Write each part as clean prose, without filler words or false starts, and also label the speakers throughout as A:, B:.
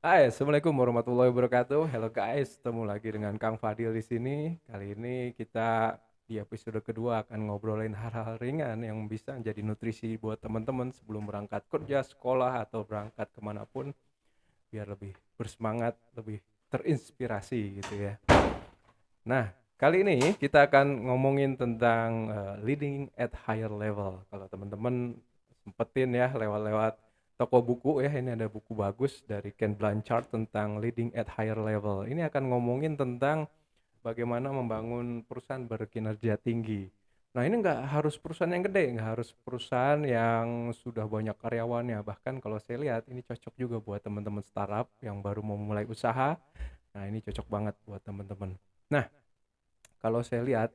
A: Hai, Assalamualaikum warahmatullahi wabarakatuh. Hello guys, ketemu lagi dengan Kang Fadil di sini. Kali ini kita di episode kedua akan ngobrolin hal-hal ringan yang bisa menjadi nutrisi buat teman-teman sebelum berangkat kerja, sekolah, atau berangkat kemanapun biar lebih bersemangat, lebih terinspirasi gitu ya. Nah, kali ini kita akan ngomongin tentang leading at higher level. Kalau teman-teman sempetin ya lewat-lewat toko buku ya, ini ada buku bagus dari Ken Blanchard tentang leading at higher level. Ini akan ngomongin tentang bagaimana membangun perusahaan berkinerja tinggi. Nah, ini nggak harus perusahaan yang gede, nggak harus perusahaan yang sudah banyak karyawannya. Bahkan kalau saya lihat ini cocok juga buat teman-teman startup yang baru mau mulai usaha. Nah, ini cocok banget buat teman-teman. Nah, kalau saya lihat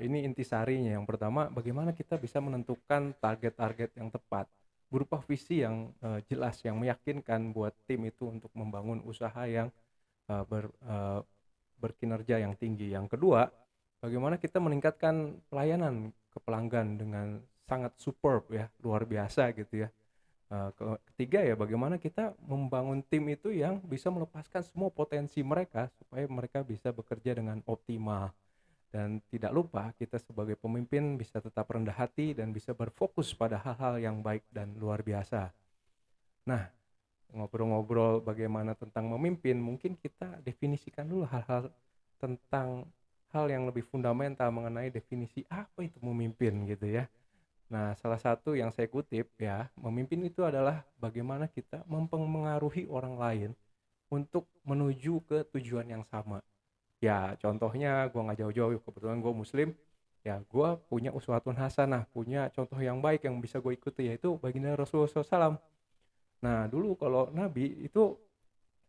A: ini intisarinya. Yang pertama, bagaimana kita bisa menentukan target-target yang tepat berupa visi yang jelas, yang meyakinkan buat tim itu untuk membangun usaha yang berkinerja yang tinggi. Yang kedua, bagaimana kita meningkatkan pelayanan ke pelanggan dengan sangat superb ya, luar biasa gitu ya. Ketiga ya, bagaimana kita membangun tim itu yang bisa melepaskan semua potensi mereka supaya mereka bisa bekerja dengan optimal. Dan tidak lupa kita sebagai pemimpin bisa tetap rendah hati dan bisa berfokus pada hal-hal yang baik dan luar biasa. Nah, ngobrol-ngobrol bagaimana tentang memimpin, mungkin kita definisikan dulu hal-hal tentang hal yang lebih fundamental mengenai definisi apa itu memimpin gitu ya. Nah, salah satu yang saya kutip ya, memimpin itu adalah bagaimana kita mempengaruhi orang lain untuk menuju ke tujuan yang sama. Ya, contohnya gue nggak jauh-jauh, kebetulan gue muslim, ya gue punya uswatun hasanah, punya contoh yang baik yang bisa gue ikuti, yaitu baginda Rasulullah SAW. Nah, dulu kalau Nabi itu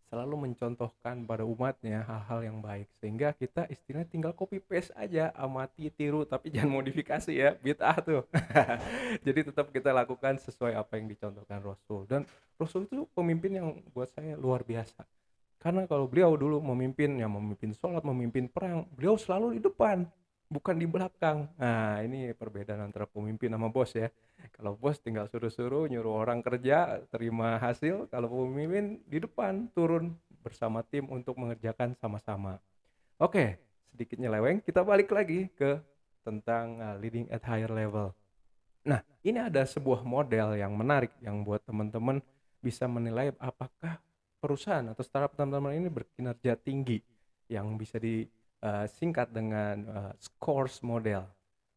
A: selalu mencontohkan pada umatnya hal-hal yang baik, sehingga kita istilahnya tinggal copy paste aja, amati, tiru, tapi jangan modifikasi ya, bid'ah tuh. Jadi tetap kita lakukan sesuai apa yang dicontohkan Rasul. Dan Rasul itu pemimpin yang buat saya luar biasa. Karena kalau beliau dulu memimpin, ya memimpin sholat, memimpin perang, beliau selalu di depan, bukan di belakang. Nah, ini perbedaan antara pemimpin sama bos ya. Kalau bos tinggal suruh-suruh, nyuruh orang kerja, terima hasil. Kalau pemimpin di depan, turun bersama tim untuk mengerjakan sama-sama. Oke, sedikit nyeleweng, kita balik lagi ke tentang leading at higher level. Nah, ini ada sebuah model yang menarik yang buat teman-teman bisa menilai apakah perusahaan atau startup teman-teman ini berkinerja tinggi, yang bisa disingkat dengan SCORS model.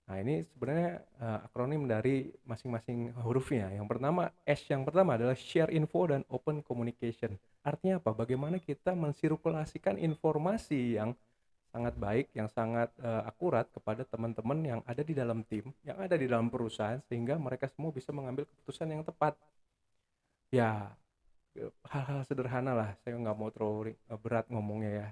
A: Nah, ini sebenarnya akronim dari masing-masing hurufnya. Yang pertama, S yang pertama adalah share info dan open communication. Artinya apa? Bagaimana kita mensirkulasikan informasi yang sangat baik, yang sangat akurat kepada teman-teman yang ada di dalam tim, yang ada di dalam perusahaan, sehingga mereka semua bisa mengambil keputusan yang tepat. Ya, hal-hal sederhana lah, saya nggak mau terlalu berat ngomongnya ya.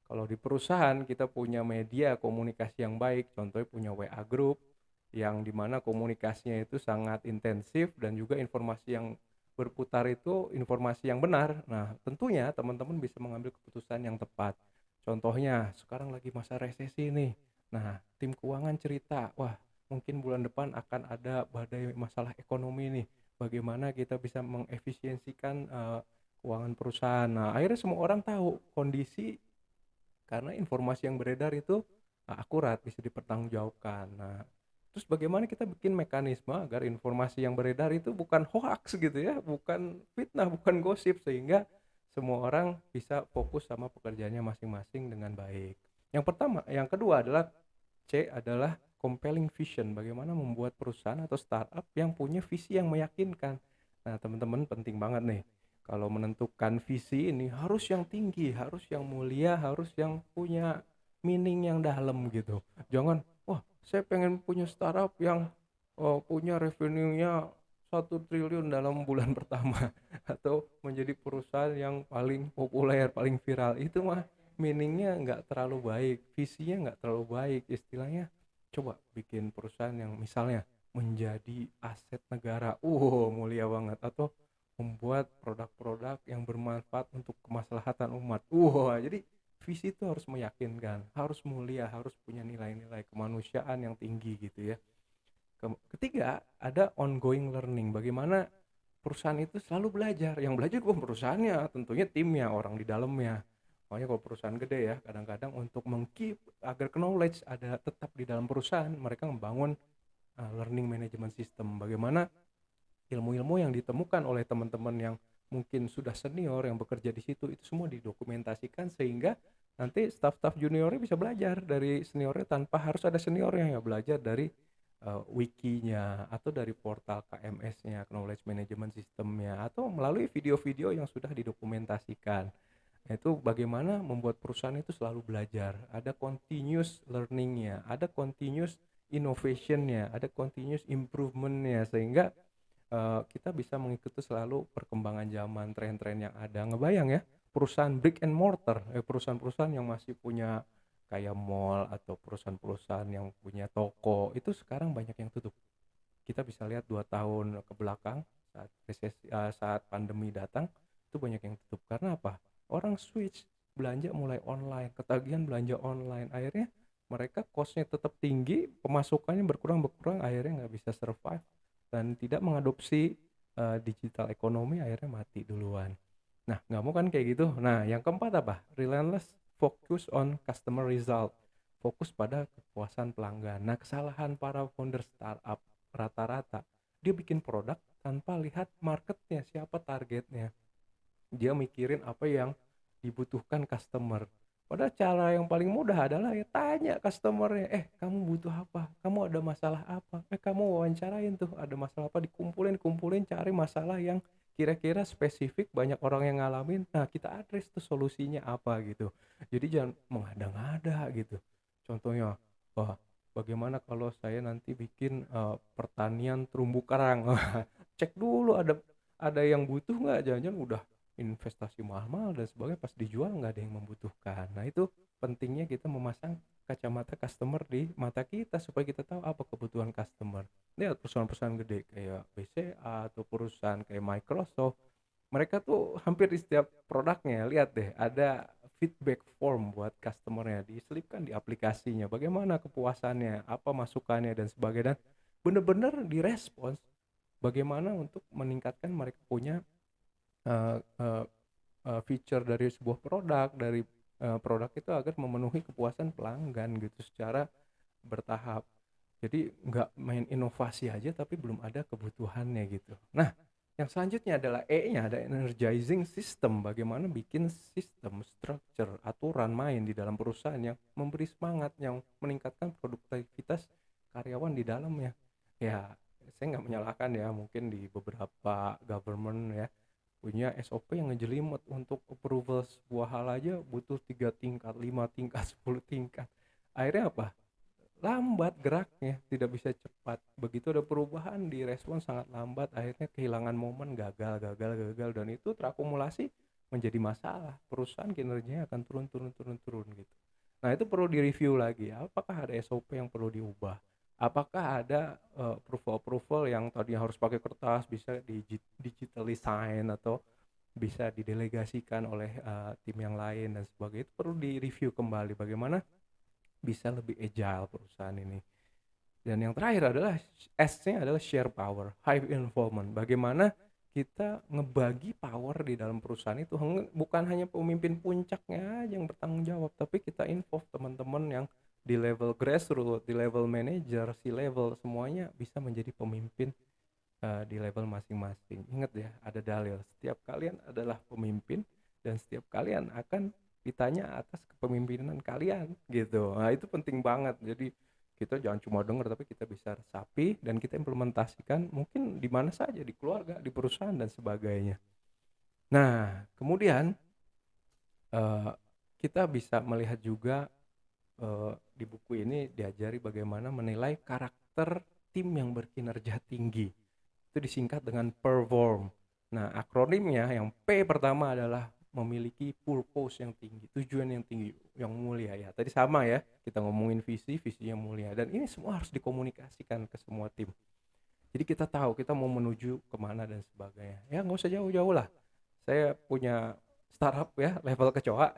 A: Kalau di perusahaan kita punya media komunikasi yang baik, contohnya punya WA Group, yang dimana komunikasinya itu sangat intensif dan juga informasi yang berputar itu informasi yang benar. Nah, tentunya teman-teman bisa mengambil keputusan yang tepat. Contohnya, sekarang lagi masa resesi nih. Nah, tim keuangan cerita, wah mungkin bulan depan akan ada badai masalah ekonomi nih. Bagaimana kita bisa mengefisiensikan keuangan perusahaan. Nah, akhirnya semua orang tahu kondisi karena informasi yang beredar itu akurat, bisa dipertanggungjawabkan. Nah, terus bagaimana kita bikin mekanisme agar informasi yang beredar itu bukan hoax gitu ya, bukan fitnah, bukan gosip, sehingga semua orang bisa fokus sama pekerjaannya masing-masing dengan baik. Yang pertama, yang kedua adalah C adalah compelling vision. Bagaimana membuat perusahaan atau startup yang punya visi yang meyakinkan. Nah, teman-teman penting banget nih. Kalau menentukan visi ini harus yang tinggi, harus yang mulia, harus yang punya meaning yang dalam gitu. Jangan, wah saya pengen punya startup yang punya revenue-nya 1 triliun dalam bulan pertama atau menjadi perusahaan yang paling populer, paling viral. Itu mah meaningnya nggak terlalu baik, visinya nggak terlalu baik. Istilahnya coba bikin perusahaan yang misalnya menjadi aset negara, mulia banget, atau membuat produk-produk yang bermanfaat untuk kemaslahatan umat. Jadi visi itu harus meyakinkan, harus mulia, harus punya nilai-nilai kemanusiaan yang tinggi gitu ya. Ketiga, ada ongoing learning. Bagaimana perusahaan itu selalu belajar. Yang belajar bukan perusahaannya, tentunya timnya, orang di dalamnya. Makanya kalau perusahaan gede ya, kadang-kadang untuk meng-keep agar knowledge ada tetap di dalam perusahaan, mereka membangun learning management system. Bagaimana ilmu-ilmu yang ditemukan oleh teman-teman yang mungkin sudah senior yang bekerja di situ itu semua didokumentasikan, sehingga nanti staff-staff juniornya bisa belajar dari seniornya tanpa harus ada seniornya, ya belajar dari wikinya atau dari portal KMS-nya, knowledge management system-nya, atau melalui video-video yang sudah didokumentasikan. Nah, itu bagaimana membuat perusahaan itu selalu belajar, ada continuous learning-nya, ada continuous innovation-nya, ada continuous improvement-nya, sehingga kita bisa mengikuti selalu perkembangan zaman, tren-tren yang ada. Ngebayang ya, perusahaan brick and mortar, perusahaan-perusahaan yang masih punya kayak mall atau perusahaan-perusahaan yang punya toko, itu sekarang banyak yang tutup. Kita bisa lihat 2 tahun ke belakang saat saat pandemi datang, itu banyak yang tutup. Karena apa? Orang switch belanja mulai online, ketagihan belanja online. Akhirnya mereka cost-nya tetap tinggi, pemasukannya berkurang, akhirnya nggak bisa survive dan tidak mengadopsi digital ekonomi, akhirnya mati duluan. Nah, nggak mau kan kayak gitu. Nah, yang keempat apa? Relentless focus on customer result. Fokus pada kepuasan pelanggan. Nah, kesalahan para founder startup rata-rata, dia bikin produk tanpa lihat marketnya, siapa targetnya. Dia mikirin apa yang dibutuhkan customer. Padahal cara yang paling mudah adalah ya tanya customernya, kamu butuh apa? Kamu ada masalah apa? Kamu wawancarain tuh, ada masalah apa? Dikumpulin, cari masalah yang kira-kira spesifik, banyak orang yang ngalamin. Nah, kita address tuh solusinya apa gitu. Jadi jangan mengada-ngada gitu. Contohnya, wah, bagaimana kalau saya nanti bikin pertanian terumbu karang? Cek dulu ada yang butuh nggak, jangan-jangan udah investasi mahal-mahal dan sebagainya, pas dijual nggak ada yang membutuhkan. Nah, itu pentingnya kita memasang kacamata customer di mata kita supaya kita tahu apa kebutuhan customer. Lihat perusahaan-perusahaan gede kayak BCA atau perusahaan kayak Microsoft, mereka tuh hampir di setiap produknya, lihat deh, ada feedback form buat customernya, diselipkan di aplikasinya, bagaimana kepuasannya, apa masukannya dan sebagainya, dan bener-bener direspons bagaimana untuk meningkatkan mereka punya uh, uh, feature dari sebuah produk, dari produk itu agar memenuhi kepuasan pelanggan gitu secara bertahap. Jadi nggak main inovasi aja tapi belum ada kebutuhannya gitu. Nah, yang selanjutnya adalah E-nya, ada energizing system. Bagaimana bikin sistem, structure, aturan main di dalam perusahaan yang memberi semangat, yang meningkatkan produktivitas karyawan di dalamnya. Ya, saya nggak menyalahkan ya, mungkin di beberapa government ya punya SOP yang ngejelimet, untuk approval sebuah hal aja butuh 3 tingkat, 5 tingkat, 10 tingkat. Akhirnya apa? Lambat geraknya, tidak bisa cepat. Begitu ada perubahan, direspon sangat lambat, akhirnya kehilangan momen, gagal, dan itu terakumulasi menjadi masalah. Perusahaan kinerjanya akan turun gitu. Nah, itu perlu direview lagi. Apakah ada SOP yang perlu diubah? Apakah ada approval yang tadinya harus pakai kertas bisa di digitally sign atau bisa didelegasikan oleh tim yang lain dan sebagainya. Itu perlu direview kembali bagaimana bisa lebih agile perusahaan ini. Dan yang terakhir adalah S-nya adalah share power, high involvement. Bagaimana kita ngebagi power di dalam perusahaan itu, bukan hanya pemimpin puncaknya aja yang bertanggung jawab, tapi kita involve teman-teman yang di level grassroots, di level manager, C-level, semuanya bisa menjadi pemimpin di level masing-masing. Ingat ya, ada dalil, setiap kalian adalah pemimpin dan setiap kalian akan ditanya atas kepemimpinan kalian gitu. Nah, itu penting banget. Jadi kita jangan cuma dengar tapi kita bisa resapi dan kita implementasikan mungkin di mana saja, di keluarga, di perusahaan dan sebagainya. Nah, kemudian kita bisa melihat juga di buku ini diajari bagaimana menilai karakter tim yang berkinerja tinggi. Itu disingkat dengan perform. Nah, akronimnya yang P pertama adalah memiliki purpose yang tinggi, tujuan yang tinggi, yang mulia ya. Tadi sama ya, kita ngomongin visi yang mulia, dan ini semua harus dikomunikasikan ke semua tim. Jadi kita tahu kita mau menuju kemana dan sebagainya. Ya nggak usah jauh-jauh lah. Saya punya startup ya, level kecoa.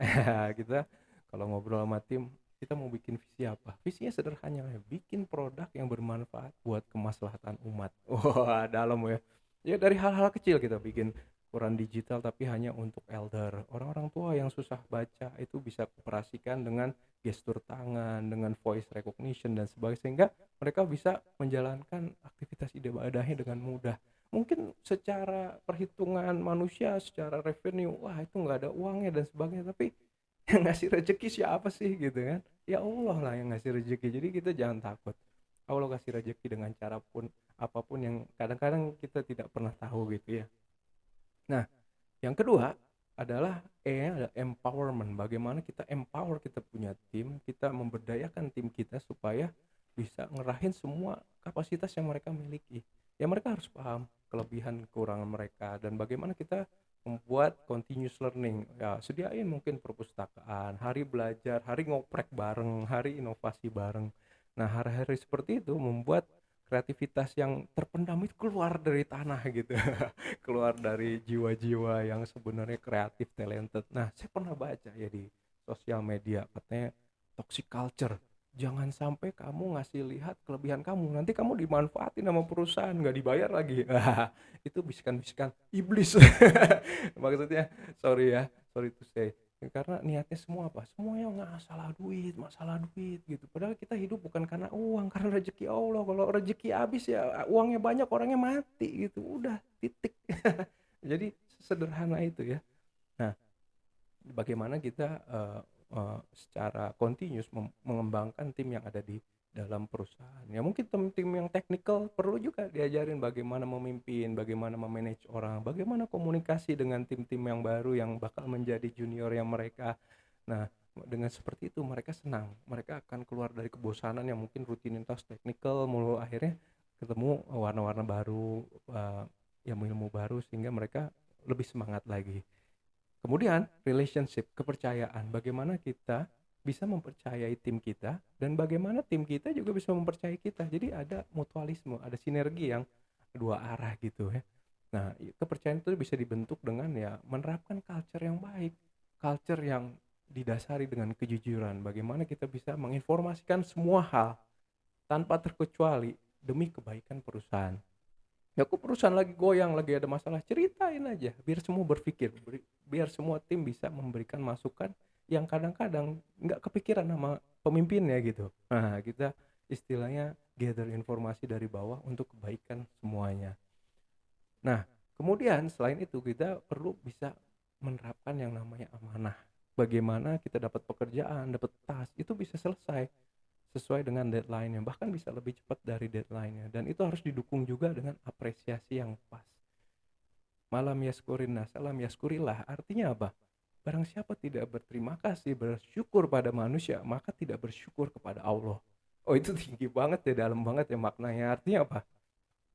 A: Kita kalau ngobrol sama tim, kita mau bikin visi apa? Visinya sederhana ya, bikin produk yang bermanfaat buat kemaslahatan umat. Wah, dalam ya. Ya dari hal-hal kecil kita bikin koran digital tapi hanya untuk elder. Orang-orang tua yang susah baca itu bisa operasikan dengan gestur tangan, dengan voice recognition dan sebagainya, sehingga mereka bisa menjalankan aktivitas ibadahnya dengan mudah. Mungkin secara perhitungan manusia, secara revenue, wah itu nggak ada uangnya dan sebagainya, tapi yang ngasih rezeki siapa sih gitu kan? Ya Allah lah yang ngasih rezeki. Jadi kita jangan takut. Allah kasih rezeki dengan cara pun apapun yang kadang-kadang kita tidak pernah tahu gitu ya. Nah, yang kedua adalah E-nya ada empowerment. Bagaimana kita empower kita punya tim, kita memberdayakan tim kita supaya bisa ngerahin semua kapasitas yang mereka miliki. Ya mereka harus paham kelebihan kekurangan mereka dan bagaimana kita membuat continuous learning. Ya, sediain mungkin perpustakaan, hari belajar, hari ngoprek bareng, hari inovasi bareng. Nah, hari-hari seperti itu membuat kreativitas yang terpendam itu keluar dari tanah gitu. Keluar dari jiwa-jiwa yang sebenarnya kreatif, talented. Nah, saya pernah baca ya di sosial media katanya toxic culture. Jangan sampai kamu ngasih lihat kelebihan kamu, nanti kamu dimanfaatin sama perusahaan, nggak dibayar lagi. Itu bisikan-bisikan iblis. Maksudnya, sorry to say. Karena niatnya semua apa? Semuanya nggak masalah duit gitu. Padahal kita hidup bukan karena uang, karena rezeki Allah. Kalau rezeki habis ya uangnya banyak, orangnya mati gitu. Udah, titik. Jadi sederhana itu ya. Nah, bagaimana kita secara continuous mengembangkan tim yang ada di dalam perusahaan. Ya mungkin tim-tim yang teknikal perlu juga diajarin bagaimana memimpin, bagaimana memanage orang, bagaimana komunikasi dengan tim-tim yang baru yang bakal menjadi junior yang mereka. Nah, dengan seperti itu mereka senang, mereka akan keluar dari kebosanan yang mungkin rutinitas teknikal mulu, akhirnya ketemu warna-warna baru, ilmu-ilmu baru sehingga mereka lebih semangat lagi. Kemudian relationship, kepercayaan, bagaimana kita bisa mempercayai tim kita dan bagaimana tim kita juga bisa mempercayai kita. Jadi ada mutualisme, ada sinergi yang dua arah gitu ya. Nah, kepercayaan itu bisa dibentuk dengan ya menerapkan culture yang baik, culture yang didasari dengan kejujuran. Bagaimana kita bisa menginformasikan semua hal tanpa terkecuali demi kebaikan perusahaan. Ya kok perusahaan lagi goyang, lagi ada masalah, ceritain aja biar semua berpikir, biar semua tim bisa memberikan masukan yang kadang-kadang nggak kepikiran sama pemimpinnya gitu. Nah, kita istilahnya gather informasi dari bawah untuk kebaikan semuanya. Nah, kemudian selain itu kita perlu bisa menerapkan yang namanya amanah. Bagaimana kita dapat pekerjaan, dapat task, itu bisa selesai sesuai dengan deadline-nya, bahkan bisa lebih cepat dari deadline-nya, dan itu harus didukung juga dengan apresiasi yang pas. Malam yaskurinna salam yaskurillah, artinya apa? Barang siapa tidak berterima kasih, bersyukur pada manusia, maka tidak bersyukur kepada Allah. Oh, itu tinggi banget ya, dalam banget ya maknanya. Artinya apa?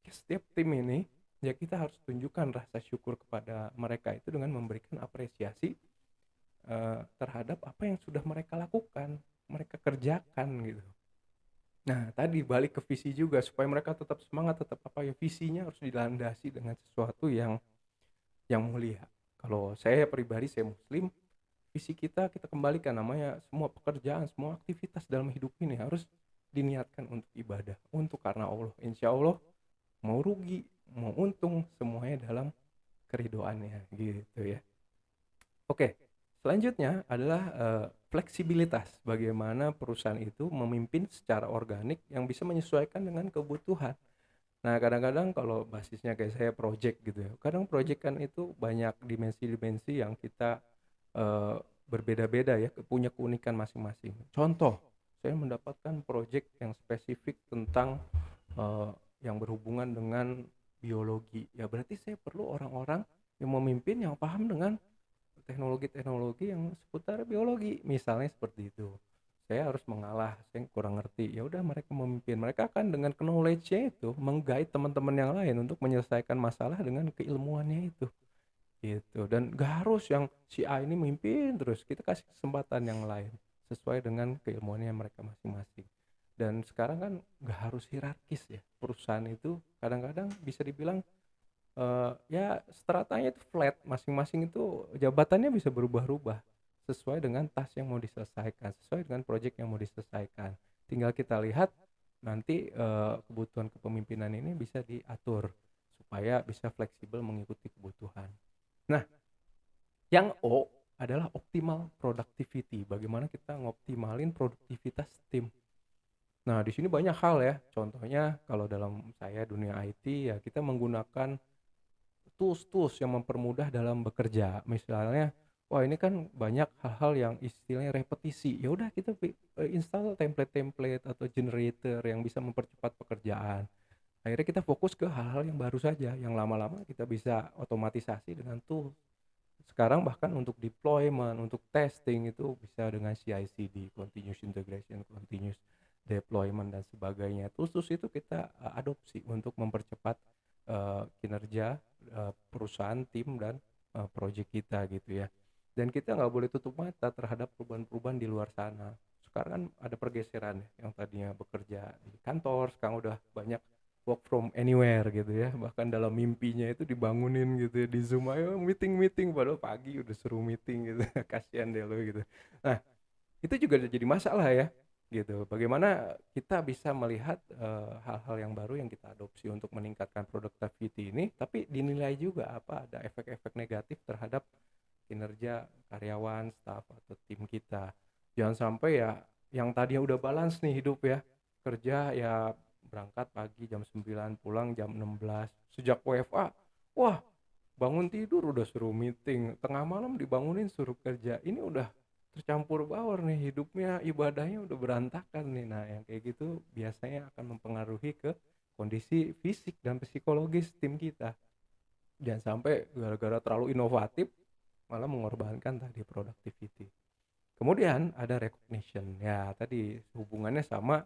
A: Setiap tim ini ya kita harus tunjukkan rasa syukur kepada mereka itu dengan memberikan apresiasi terhadap apa yang sudah mereka lakukan, mereka kerjakan gitu. Nah, tadi balik ke visi juga supaya mereka tetap semangat, tetap apa ya, visinya harus dilandasi dengan sesuatu yang mulia. Kalau saya pribadi, saya muslim, visi kita kembalikan namanya semua pekerjaan, semua aktivitas dalam hidup ini harus diniatkan untuk ibadah, untuk karena Allah. Insya Allah mau rugi, mau untung, semuanya dalam keridoannya gitu ya. Oke, selanjutnya adalah fleksibilitas. Bagaimana perusahaan itu memimpin secara organik yang bisa menyesuaikan dengan kebutuhan. Nah, kadang-kadang kalau basisnya kayak saya project gitu ya. Kadang project kan itu banyak dimensi-dimensi yang kita berbeda-beda ya, punya keunikan masing-masing. Contoh, saya mendapatkan project yang spesifik tentang yang berhubungan dengan biologi. Ya berarti saya perlu orang-orang yang memimpin yang paham dengan teknologi-teknologi yang seputar biologi, misalnya seperti itu. Saya harus mengalah, saya kurang ngerti, ya udah mereka memimpin, mereka akan dengan knowledge-nya itu meng-guide teman-teman yang lain untuk menyelesaikan masalah dengan keilmuannya itu gitu. Dan gak harus yang si A ini memimpin terus, kita kasih kesempatan yang lain sesuai dengan keilmuannya mereka masing-masing. Dan sekarang kan gak harus hierarkis ya, perusahaan itu kadang-kadang bisa dibilang ya stratanya itu flat, masing-masing itu jabatannya bisa berubah-ubah sesuai dengan task yang mau diselesaikan, sesuai dengan project yang mau diselesaikan. Tinggal kita lihat nanti kebutuhan kepemimpinan ini bisa diatur supaya bisa fleksibel mengikuti kebutuhan. Nah, yang O adalah optimal productivity. Bagaimana kita ngoptimalin produktivitas tim. Nah, di sini banyak hal ya. Contohnya kalau dalam saya dunia IT ya kita menggunakan tools-tools yang mempermudah dalam bekerja. Misalnya, wah ini kan banyak hal-hal yang istilahnya repetisi. Ya udah kita install template-template atau generator yang bisa mempercepat pekerjaan. Akhirnya kita fokus ke hal-hal yang baru saja, yang lama-lama kita bisa otomatisasi dengan tools. Sekarang bahkan untuk deployment, untuk testing itu bisa dengan CI/CD, continuous integration, continuous deployment dan sebagainya. Tools itu kita adopsi untuk mempercepat kinerja perusahaan, tim dan project kita gitu ya. Dan kita nggak boleh tutup mata terhadap perubahan-perubahan di luar sana. Sekarang kan ada pergeseran ya, yang tadinya bekerja di kantor, sekarang udah banyak work from anywhere gitu ya, bahkan dalam mimpinya itu dibangunin gitu ya, di Zoom, ayo meeting padahal pagi udah suruh meeting gitu. Kasihan deh lo gitu. Nah, itu juga jadi masalah ya gitu. Bagaimana kita bisa melihat hal-hal yang baru yang kita adopsi untuk meningkatkan productivity ini, tapi dinilai juga apa ada efek-efek negatif terhadap kinerja karyawan, staff atau tim kita. Jangan sampai ya yang tadinya udah balance nih hidup ya, kerja ya berangkat pagi jam 9, pulang jam 16. Sejak WFA, wah bangun tidur udah suruh meeting, tengah malam dibangunin suruh kerja. Ini udah tercampur baur nih hidupnya, ibadahnya udah berantakan nih. Nah, yang kayak gitu biasanya akan mempengaruhi ke kondisi fisik dan psikologis tim kita. Jangan sampai gara-gara terlalu inovatif malah mengorbankan tadi productivity. Kemudian ada recognition. Ya, tadi hubungannya sama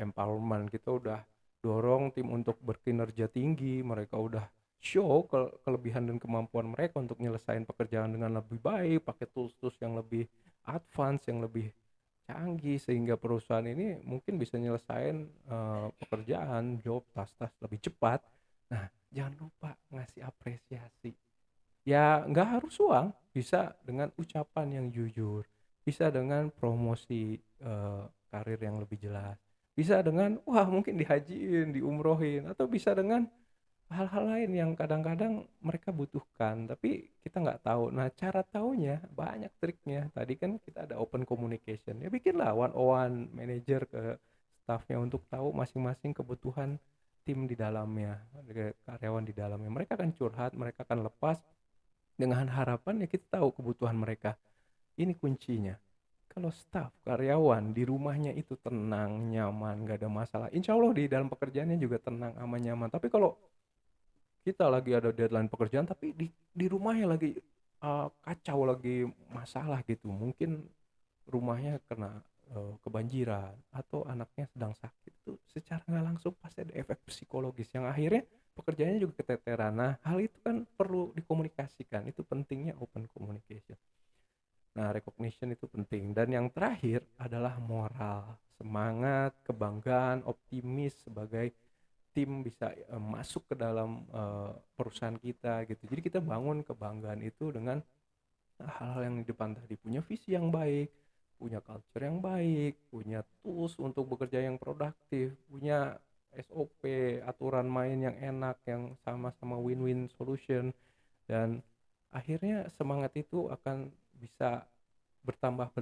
A: empowerment. Kita udah dorong tim untuk berkinerja tinggi, mereka udah show kelebihan dan kemampuan mereka untuk nyelesain pekerjaan dengan lebih baik, pakai tools-tools yang lebih advance, yang lebih canggih, sehingga perusahaan ini mungkin bisa nyelesain pekerjaan, job, tas-tas lebih cepat. Nah, jangan lupa ngasih apresiasi. Ya nggak harus uang, bisa dengan ucapan yang jujur, bisa dengan promosi karir yang lebih jelas, bisa dengan wah mungkin dihajiin, diumrohin, atau bisa dengan hal-hal lain yang kadang-kadang mereka butuhkan tapi kita nggak tahu. Nah, cara taunya banyak triknya. Tadi kan kita ada open communication, ya bikinlah one on one manager ke staffnya untuk tahu masing-masing kebutuhan tim di dalamnya, karyawan di dalamnya. Mereka akan curhat, mereka akan lepas dengan harapan ya kita tahu kebutuhan mereka. Ini kuncinya. Kalau staff, karyawan di rumahnya itu tenang, nyaman, gak ada masalah, insya Allah di dalam pekerjaannya juga tenang, aman, nyaman. Tapi kalau kita lagi ada deadline pekerjaan tapi di rumahnya lagi kacau, lagi masalah gitu, mungkin rumahnya kena kebanjiran atau anaknya sedang sakit, itu secara nggak langsung pasti ada efek psikologis yang akhirnya pekerjaannya juga keteteran. Nah, hal itu kan perlu dikomunikasikan, itu pentingnya open communication. Nah, recognition itu penting. Dan yang terakhir adalah moral, semangat, kebanggaan, optimis sebagai tim bisa masuk ke dalam perusahaan kita gitu. Jadi kita bangun kebanggaan itu dengan hal-hal yang di depan tadi, punya visi yang baik, punya culture yang baik, punya tools untuk bekerja yang produktif, punya SOP, aturan main yang enak, yang sama-sama win-win solution. Dan akhirnya semangat itu akan bisa bertambah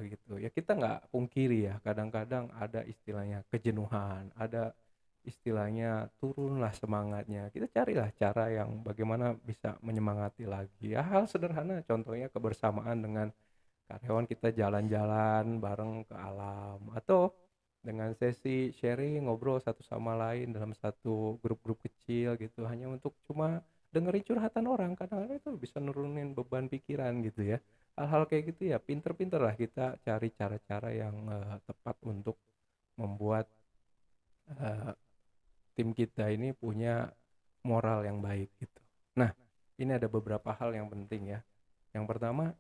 A: gitu ya. Kita nggak pungkiri ya, kadang-kadang ada istilahnya kejenuhan, ada istilahnya turunlah semangatnya. Kita carilah cara yang bagaimana bisa menyemangati lagi ya. Hal sederhana contohnya kebersamaan dengan karyawan, kita jalan-jalan bareng ke alam, atau dengan sesi sharing, ngobrol satu sama lain dalam satu grup-grup kecil gitu, hanya untuk cuma dengerin curhatan orang. Kadang-kadang itu bisa nurunin beban pikiran gitu ya. Hal-hal kayak gitu ya, pinter-pinter lah kita cari cara-cara yang tepat untuk membuat eh, tim kita ini punya moral yang baik gitu. Nah, ini ada beberapa hal yang penting ya. Yang pertama,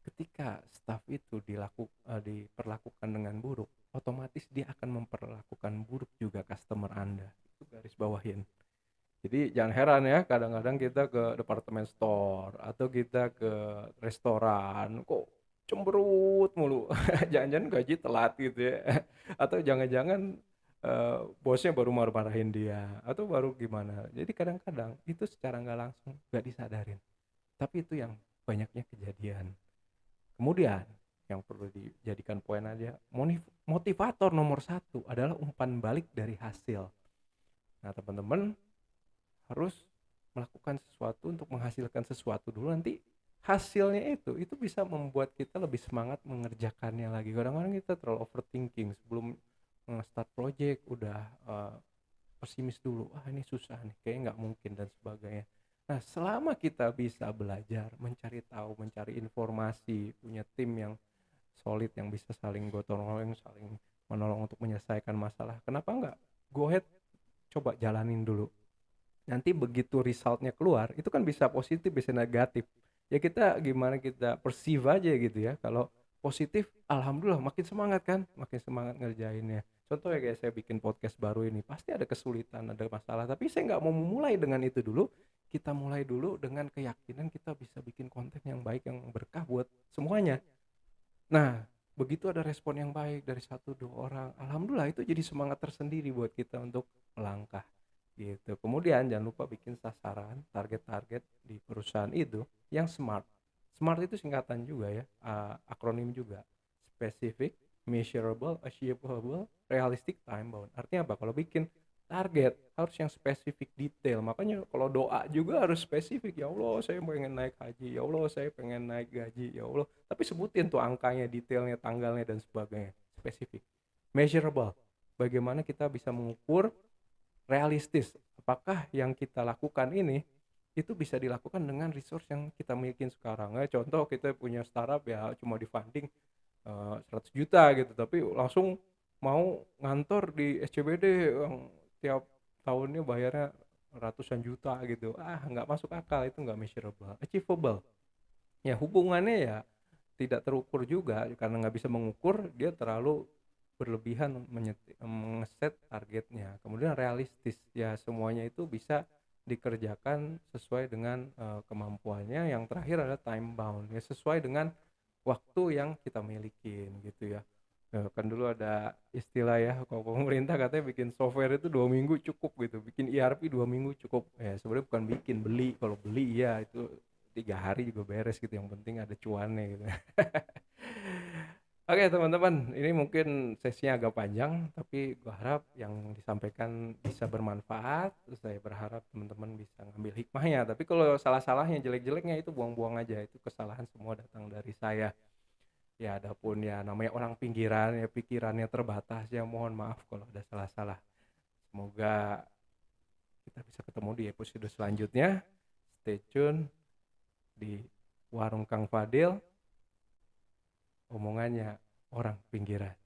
A: ketika staff itu diperlakukan dengan buruk, otomatis dia akan memperlakukan buruk juga customer Anda. Itu garis bawahin. Jadi jangan heran ya, kadang-kadang kita ke department store atau kita ke restoran, kok cemberut mulu. Jangan-jangan gaji telat gitu ya. Atau jangan-jangan bosnya baru marah-marahin dia atau baru gimana. Jadi kadang-kadang itu secara nggak langsung nggak disadarin. Tapi itu yang banyaknya kejadian. Kemudian yang perlu dijadikan poin aja, motivator nomor satu adalah umpan balik dari hasil. Nah teman-teman harus melakukan sesuatu untuk menghasilkan sesuatu dulu, nanti hasilnya itu bisa membuat kita lebih semangat mengerjakannya lagi. Kadang-kadang kita terlalu overthinking sebelum start project udah pesimis dulu, ini susah nih, kayaknya nggak mungkin dan sebagainya. Nah selama kita bisa belajar, mencari tahu, mencari informasi, punya tim yang solid yang bisa saling gotong royong, saling menolong untuk menyelesaikan masalah, kenapa nggak go ahead, coba jalanin dulu. Nanti begitu resultnya keluar itu kan bisa positif bisa negatif, ya kita gimana kita perceive aja gitu ya. Kalau positif, alhamdulillah makin semangat kan, makin semangat ngerjainnya. Contoh ya kayak saya bikin podcast baru ini, pasti ada kesulitan, ada masalah, tapi saya nggak mau memulai dengan itu dulu. Kita mulai dulu dengan keyakinan kita bisa bikin konten yang baik, yang berkah buat semuanya. Nah begitu ada respon yang baik dari satu dua orang, alhamdulillah itu jadi semangat tersendiri buat kita untuk melangkah gitu. Kemudian jangan lupa bikin sasaran, target-target di perusahaan itu yang smart. Smart itu singkatan juga ya, akronim juga. Specific, measurable, achievable, realistic, time bound. Artinya apa? Kalau bikin target harus yang spesifik, detail. Makanya kalau doa juga harus spesifik. Ya Allah saya pengen naik haji, ya Allah saya pengen naik gaji, ya Allah. Tapi sebutin tuh angkanya, detailnya, tanggalnya dan sebagainya. Spesifik. Measurable, bagaimana kita bisa mengukur. Realistis, apakah yang kita lakukan ini itu bisa dilakukan dengan resource yang kita miliki sekarang. Contoh kita punya startup ya cuma di funding 100 juta gitu, tapi langsung mau ngantor di SCBD yang tiap tahunnya bayarnya ratusan juta gitu. Nggak masuk akal, itu nggak measurable. Achievable, ya hubungannya ya tidak terukur juga karena nggak bisa mengukur, dia terlalu berlebihan mengeset targetnya. Kemudian realistis, ya semuanya itu bisa dikerjakan sesuai dengan kemampuannya. Yang terakhir ada time bound, ya sesuai dengan waktu yang kita milikin gitu ya. Kan dulu ada istilah ya, kalau pemerintah katanya bikin software itu 2 minggu cukup gitu, bikin ERP 2 minggu cukup. Ya sebenarnya bukan bikin, beli. Kalau beli ya itu 3 hari juga beres gitu, yang penting ada cuannya gitu. Oke teman-teman, ini mungkin sesinya agak panjang, tapi gue harap yang disampaikan bisa bermanfaat. Saya berharap teman-teman bisa ngambil hikmahnya. Tapi kalau salah-salahnya, jelek-jeleknya itu buang-buang aja. Itu kesalahan semua datang dari saya. Ya adapun ya namanya orang pinggiran, ya pikirannya terbatas, ya mohon maaf kalau ada salah-salah. Semoga kita bisa ketemu di episode selanjutnya. Stay tune di Warung Kang Fadil, omongannya orang pinggiran.